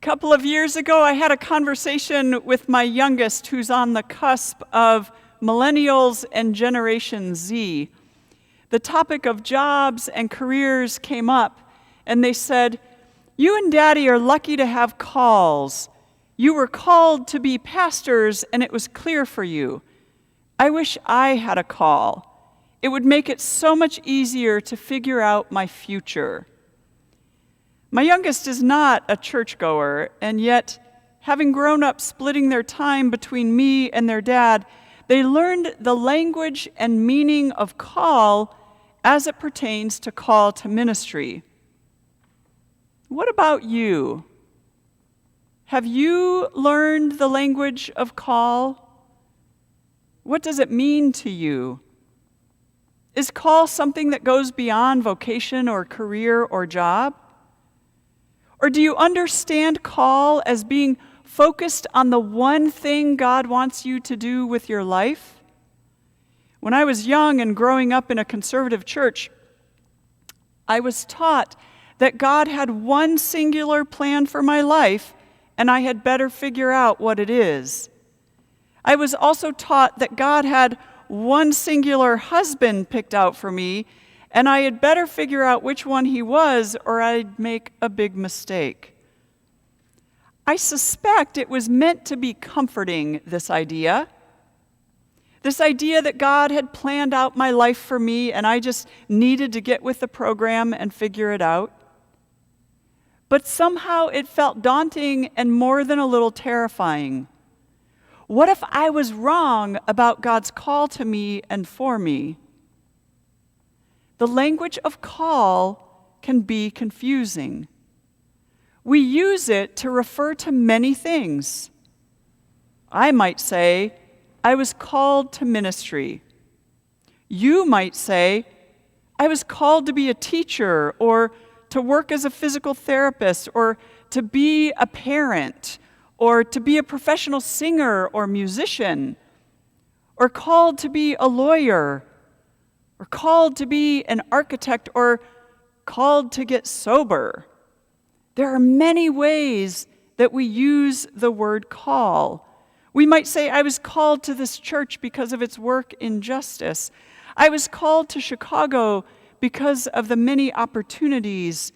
couple of years ago, I had a conversation with my youngest, who's on the cusp of millennials and Generation Z. The topic of jobs and careers came up, and they said, "You and Daddy are lucky to have calls. You were called to be pastors, and it was clear for you. I wish I had a call. It would make it so much easier to figure out my future." My youngest is not a churchgoer, and yet, having grown up splitting their time between me and their dad, they learned the language and meaning of call as it pertains to call to ministry. What about you? Have you learned the language of call? What does it mean to you? Is call something that goes beyond vocation or career or job? Or do you understand call as being focused on the one thing God wants you to do with your life? When I was young and growing up in a conservative church, I was taught that God had one singular plan for my life, and I had better figure out what it is. I was also taught that God had one singular husband picked out for me, and I had better figure out which one he was, or I'd make a big mistake. I suspect it was meant to be comforting, this idea that God had planned out my life for me, and I just needed to get with the program and figure it out. But somehow it felt daunting and more than a little terrifying. What if I was wrong about God's call to me and for me? The language of call can be confusing. We use it to refer to many things. I might say, I was called to ministry. You might say, I was called to be a teacher, or to work as a physical therapist, or to be a parent, or to be a professional singer or musician, or called to be a lawyer, or called to be an architect, or called to get sober. There are many ways that we use the word call. We might say, I was called to this church because of its work in justice. I was called to Chicago because of the many opportunities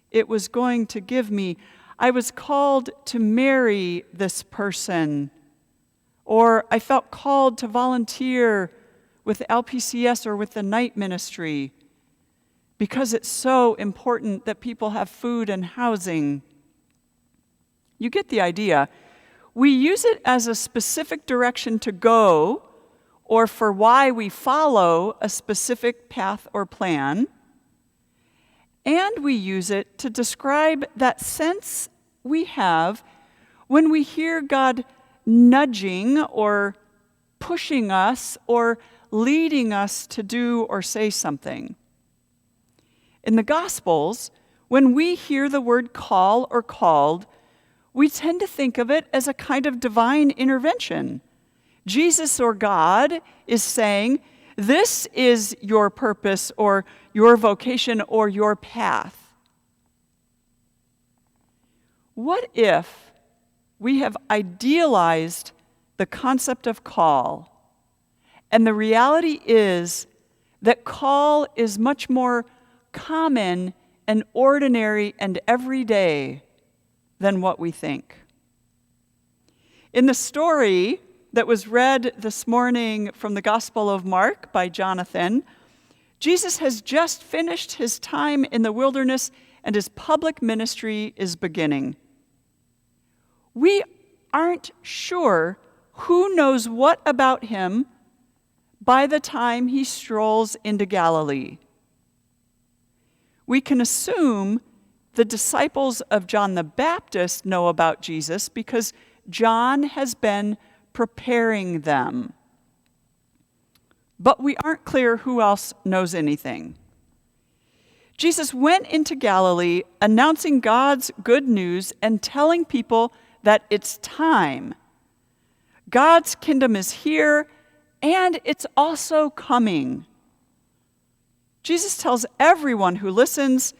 it was going to give me. I was called to marry this person. Or I felt called to volunteer with LPCS or with the night ministry because it's so important that people have food and housing. You get the idea. We use it as a specific direction to go, or for why we follow a specific path or plan. And we use it to describe that sense we have when we hear God nudging or pushing us or leading us to do or say something. In the Gospels, when we hear the word call or called, we tend to think of it as a kind of divine intervention. Jesus or God is saying, this is your purpose or your vocation or your path. What if we have idealized the concept of call, and the reality is that call is much more common and ordinary and everyday than what we think? In the story that was read this morning from the Gospel of Mark by Jonathan, Jesus has just finished his time in the wilderness and his public ministry is beginning. We aren't sure who knows what about him by the time he strolls into Galilee. We can assume the disciples of John the Baptist know about Jesus because John has been preparing them. But we aren't clear who else knows anything. Jesus went into Galilee announcing God's good news and telling people that it's time. God's kingdom is here, and it's also coming. Jesus tells everyone who listens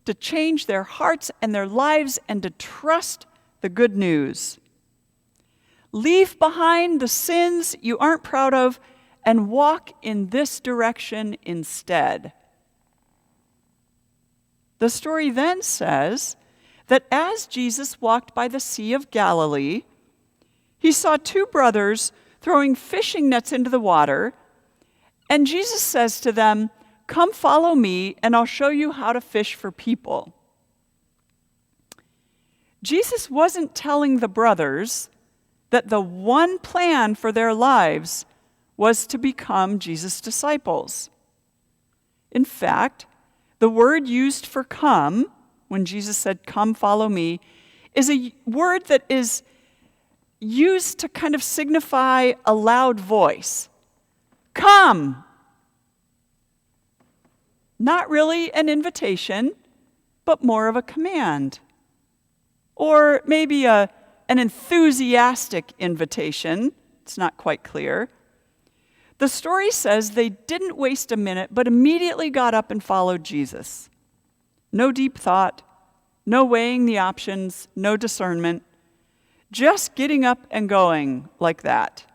to change their hearts and their lives and to trust the good news. Leave behind the sins you aren't proud of and walk in this direction instead. The story then says that as Jesus walked by the Sea of Galilee, he saw two brothers throwing fishing nets into the water, and Jesus says to them, "Come follow me, and I'll show you how to fish for people." Jesus wasn't telling the brothers that the one plan for their lives was to become Jesus' disciples. In fact, the word used for come, when Jesus said, "Come follow me," is a word that is used to kind of signify a loud voice. Come! Not really an invitation, but more of a command. Or maybe an enthusiastic invitation. It's not quite clear. The story says they didn't waste a minute, but immediately got up and followed Jesus. No deep thought, no weighing the options, no discernment. Just getting up and going like that.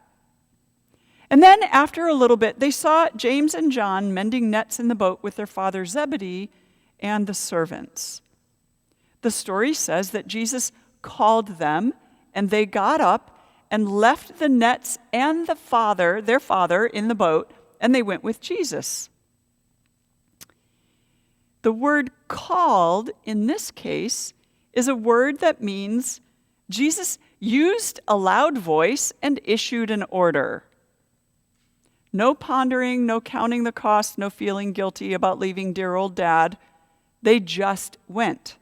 And then after a little bit, they saw James and John mending nets in the boat with their father Zebedee and the servants. The story says that Jesus called them, and they got up and left the nets and their father in the boat, and they went with Jesus. The word called in this case is a word that means Jesus used a loud voice and issued an order. No pondering, no counting the cost, no feeling guilty about leaving dear old dad. They just went.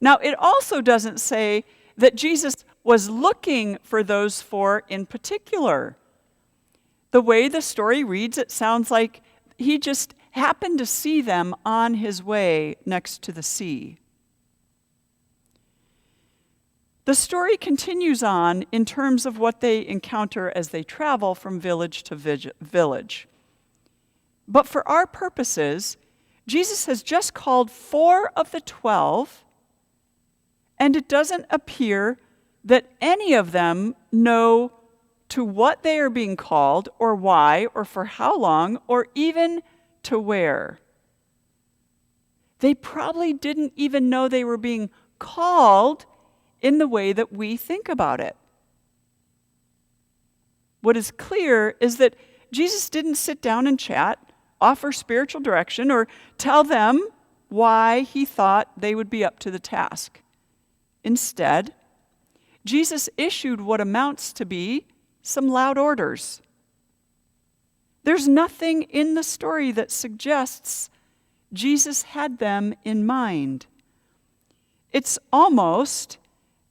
Now, it also doesn't say that Jesus was looking for those four in particular. The way the story reads, it sounds like he just happened to see them on his way next to the sea. The story continues on in terms of what they encounter as they travel from village to village. But for our purposes, Jesus has just called 4 of the 12, and it doesn't appear that any of them know to what they are being called, or why, or for how long, or even to where. They probably didn't even know they were being called in the way that we think about it. What is clear is that Jesus didn't sit down and chat, offer spiritual direction, or tell them why he thought they would be up to the task. Instead, Jesus issued what amounts to be some loud orders. There's nothing in the story that suggests Jesus had them in mind. It's almost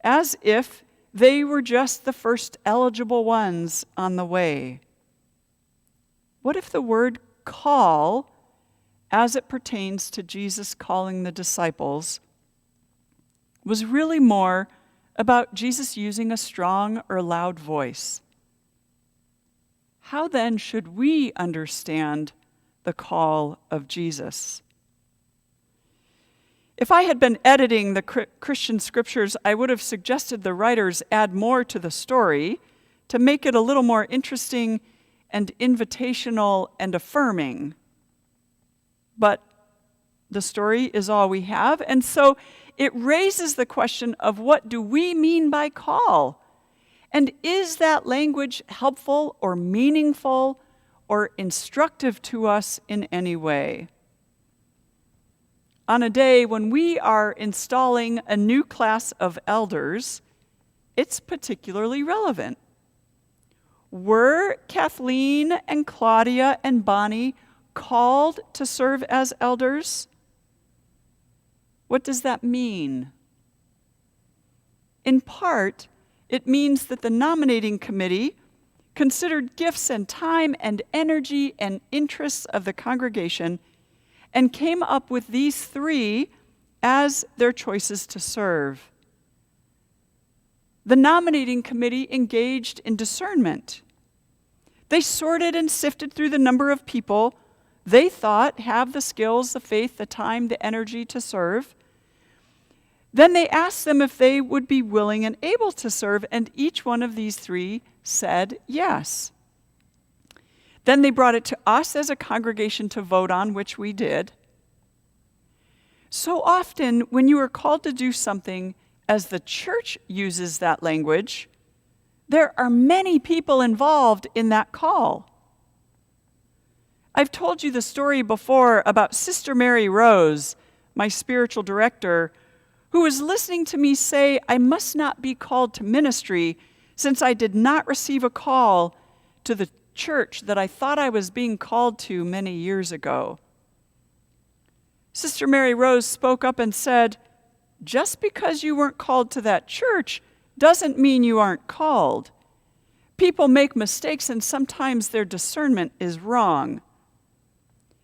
as if they were just the first eligible ones on the way. What if the word call, as it pertains to Jesus calling the disciples, was really more about Jesus using a strong or loud voice? How then should we understand the call of Jesus? If I had been editing the Christian scriptures, I would have suggested the writers add more to the story to make it a little more interesting and invitational and affirming. But the story is all we have, and so it raises the question of what do we mean by call? And is that language helpful or meaningful or instructive to us in any way? On a day when we are installing a new class of elders, it's particularly relevant. Were Kathleen and Claudia and Bonnie called to serve as elders? What does that mean? In part, it means that the nominating committee considered gifts and time and energy and interests of the congregation and came up with these 3 as their choices to serve. The nominating committee engaged in discernment. They sorted and sifted through the number of people they thought have the skills, the faith, the time, the energy to serve. Then they asked them if they would be willing and able to serve, and each one of these three said yes. Then they brought it to us as a congregation to vote on, which we did. So often, when you are called to do something as the church uses that language, there are many people involved in that call. I've told you the story before about Sister Mary Rose, my spiritual director, who was listening to me say I must not be called to ministry since I did not receive a call to the church that I thought I was being called to many years ago. Sister Mary Rose spoke up and said, just because you weren't called to that church doesn't mean you aren't called. People make mistakes and sometimes their discernment is wrong.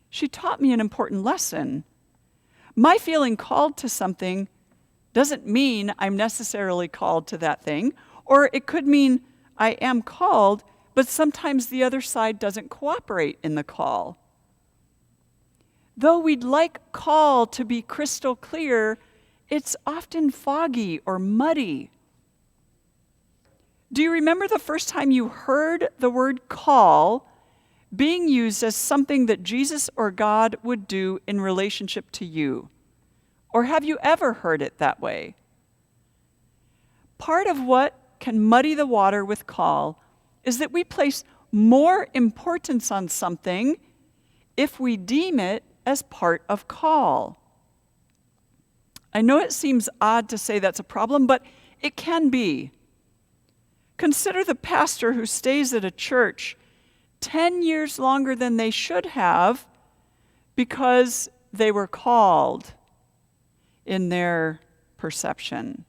She taught me an important lesson. My feeling called to something doesn't mean I'm necessarily called to that thing, or it could mean I am called, but sometimes the other side doesn't cooperate in the call. Though we'd like call to be crystal clear, it's often foggy or muddy. Do you remember the first time you heard the word call being used as something that Jesus or God would do in relationship to you? Or have you ever heard it that way? Part of what can muddy the water with call is that we place more importance on something if we deem it as part of call. I know it seems odd to say that's a problem, but it can be. Consider the pastor who stays at a church 10 years longer than they should have because they were called in their perception.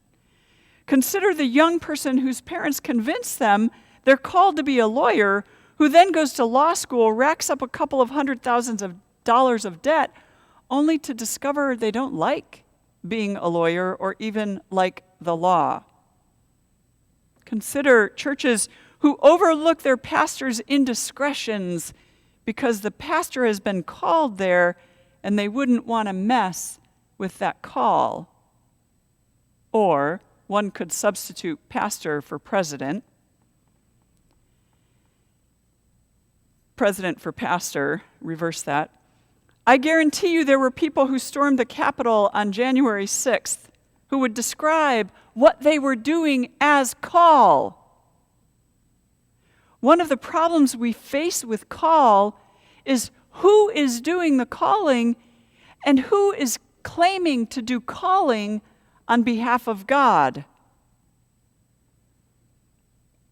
Consider the young person whose parents convince them they're called to be a lawyer, who then goes to law school, racks up a couple of $100,000 of debt, only to discover they don't like being a lawyer or even like the law. Consider churches who overlook their pastor's indiscretions because the pastor has been called there and they wouldn't want to mess with that call. Or one could substitute pastor for president. President for pastor, reverse that. I guarantee you there were people who stormed the Capitol on January 6th who would describe what they were doing as call. One of the problems we face with call is who is doing the calling and who is claiming to do calling on behalf of God.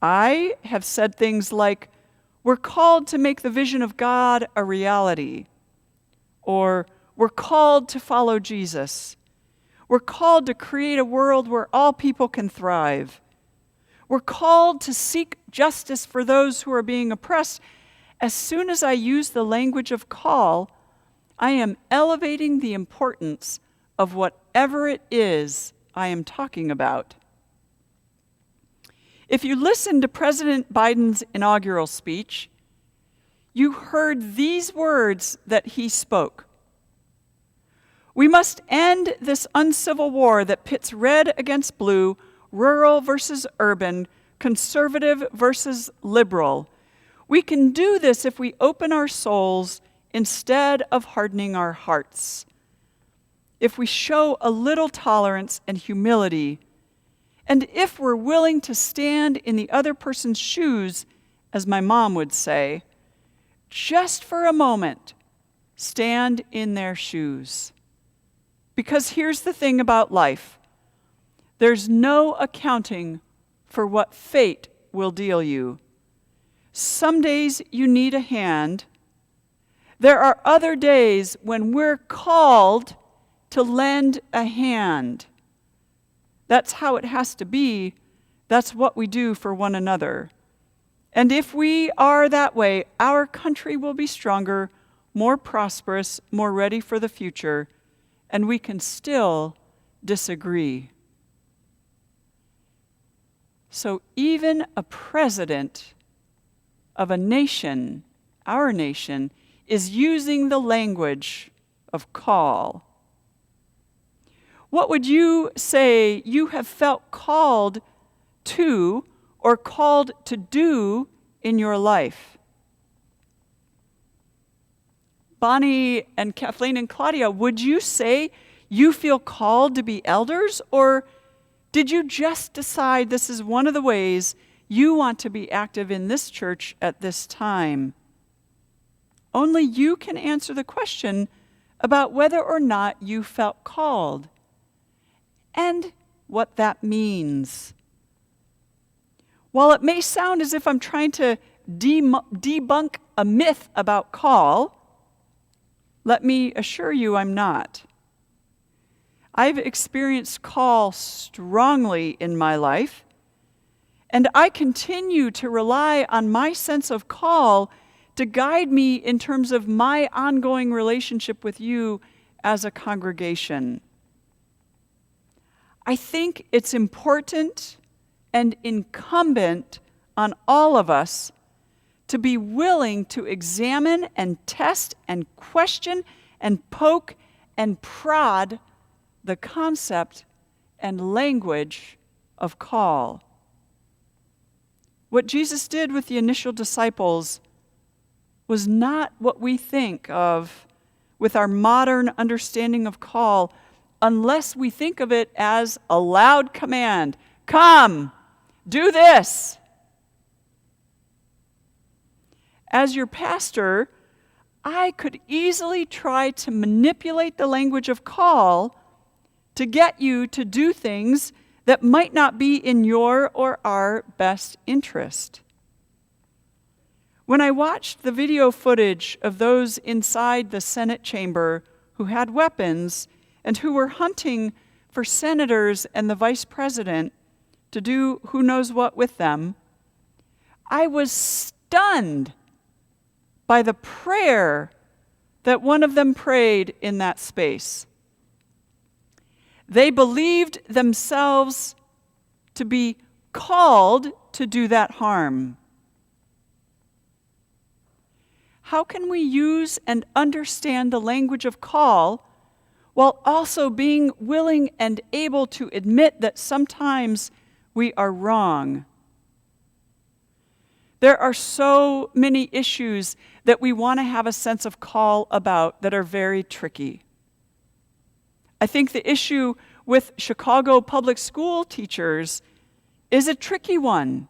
I have said things like, we're called to make the vision of God a reality. Or, we're called to follow Jesus. We're called to create a world where all people can thrive. We're called to seek justice for those who are being oppressed. As soon as I use the language of call, I am elevating the importance of whatever it is I am talking about. If you listened to President Biden's inaugural speech, you heard these words that he spoke. We must end this uncivil war that pits red against blue, rural versus urban, conservative versus liberal. We can do this if we open our souls instead of hardening our hearts. If we show a little tolerance and humility, and if we're willing to stand in the other person's shoes, as my mom would say, just for a moment, stand in their shoes. Because here's the thing about life. There's no accounting for what fate will deal you. Some days you need a hand. There are other days when we're called to lend a hand. That's how it has to be. That's what we do for one another. And if we are that way, our country will be stronger, more prosperous, more ready for the future, and we can still disagree. So even a president of a nation, our nation, is using the language of call. What would you say you have felt called to or called to do in your life? Bonnie and Kathleen and Claudia, would you say you feel called to be elders, or did you just decide this is one of the ways you want to be active in this church at this time? Only you can answer the question about whether or not you felt called and what that means. While it may sound as if I'm trying to debunk a myth about call, let me assure you I'm not. I've experienced call strongly in my life, and I continue to rely on my sense of call to guide me in terms of my ongoing relationship with you as a congregation. I think it's important and incumbent on all of us to be willing to examine and test and question and poke and prod the concept and language of call. What Jesus did with the initial disciples was not what we think of with our modern understanding of call, unless we think of it as a loud command. Come, do this. As your pastor, I could easily try to manipulate the language of call to get you to do things that might not be in your or our best interest. When I watched the video footage of those inside the Senate chamber who had weapons and who were hunting for senators and the vice president to do who knows what with them, I was stunned by the prayer that one of them prayed in that space. They believed themselves to be called to do that harm. How can we use and understand the language of call while also being willing and able to admit that sometimes we are wrong? There are so many issues that we want to have a sense of call about that are very tricky. I think the issue with Chicago public school teachers is a tricky one.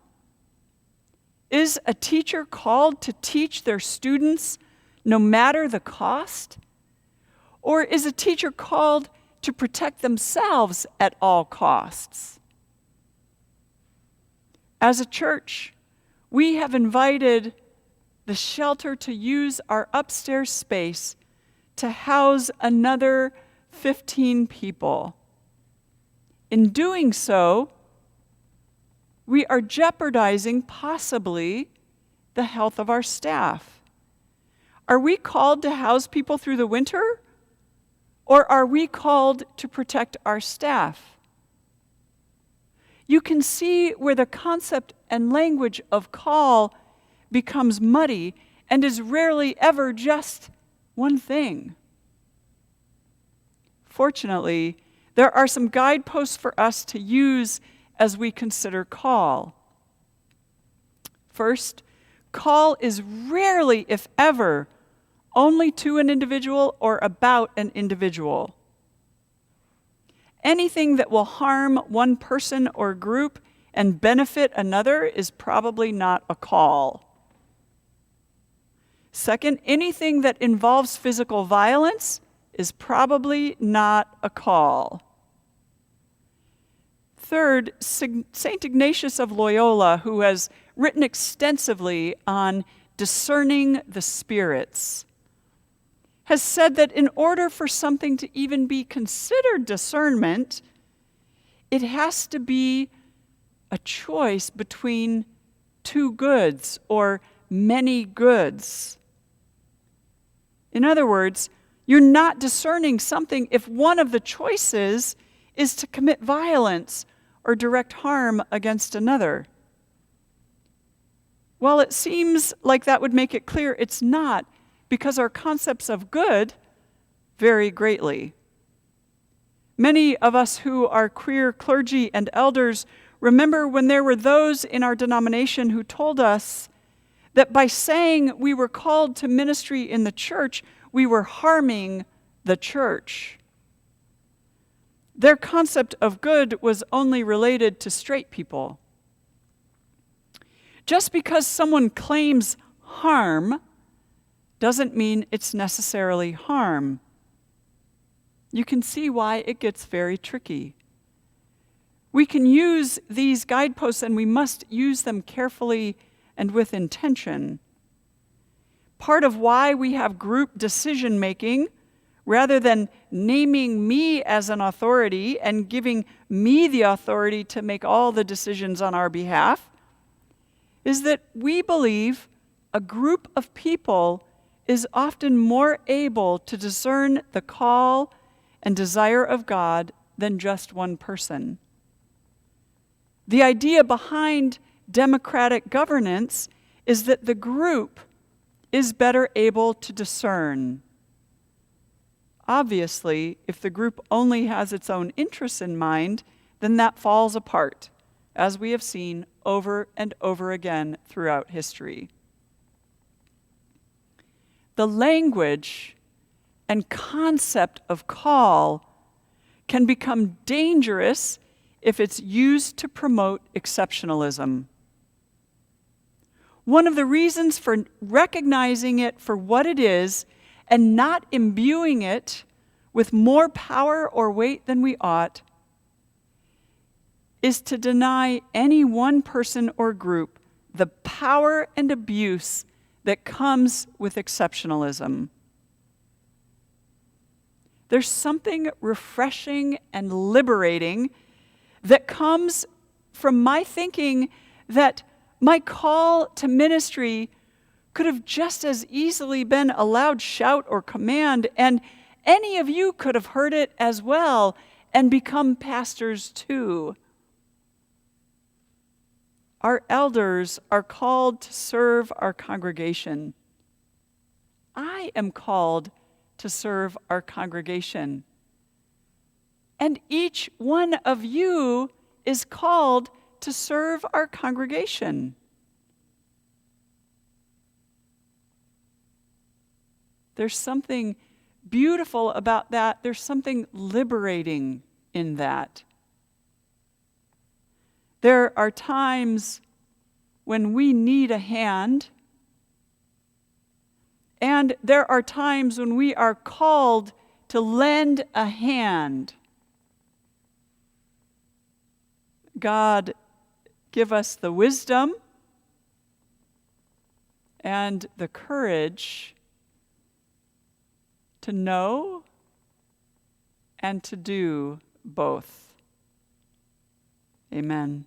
Is a teacher called to teach their students no matter the cost? Or is a teacher called to protect themselves at all costs? As a church, we have invited the shelter to use our upstairs space to house another 15 people. In doing so, we are jeopardizing possibly the health of our staff. Are we called to house people through the winter, or are we called to protect our staff? You can see where the concept and language of call becomes muddy and is rarely ever just one thing. Fortunately, there are some guideposts for us to use as we consider call. First, call is rarely, if ever, only to an individual or about an individual. Anything that will harm one person or group and benefit another is probably not a call. Second, anything that involves physical violence is probably not a call. Third, St. Ignatius of Loyola, who has written extensively on discerning the spirits, has said that in order for something to even be considered discernment, it has to be a choice between two goods or many goods. In other words, you're not discerning something if one of the choices is to commit violence or direct harm against another. While it seems like that would make it clear, it's not, because our concepts of good vary greatly. Many of us who are queer clergy and elders remember when there were those in our denomination who told us that by saying we were called to ministry in the church, we were harming the church. Their concept of good was only related to straight people. Just because someone claims harm doesn't mean it's necessarily harm. You can see why it gets very tricky. We can use these guideposts, and we must use them carefully and with intention. Part of why we have group decision-making, rather than naming me as an authority and giving me the authority to make all the decisions on our behalf, is that we believe a group of people is often more able to discern the call and desire of God than just one person. The idea behind democratic governance is that the group is better able to discern. Obviously, if the group only has its own interests in mind, then that falls apart, as we have seen over and over again throughout history. The language and concept of call can become dangerous if it's used to promote exceptionalism. One of the reasons for recognizing it for what it is and not imbuing it with more power or weight than we ought is to deny any one person or group the power and abuse that comes with exceptionalism. There's something refreshing and liberating that comes from my thinking that my call to ministry could have just as easily been a loud shout or command, and any of you could have heard it as well and become pastors too. Our elders are called to serve our congregation. I am called to serve our congregation. And each one of you is called to serve our congregation. There's something beautiful about that. There's something liberating in that. There are times when we need a hand, and there are times when we are called to lend a hand. God, give us the wisdom and the courage to know and to do both. Amen.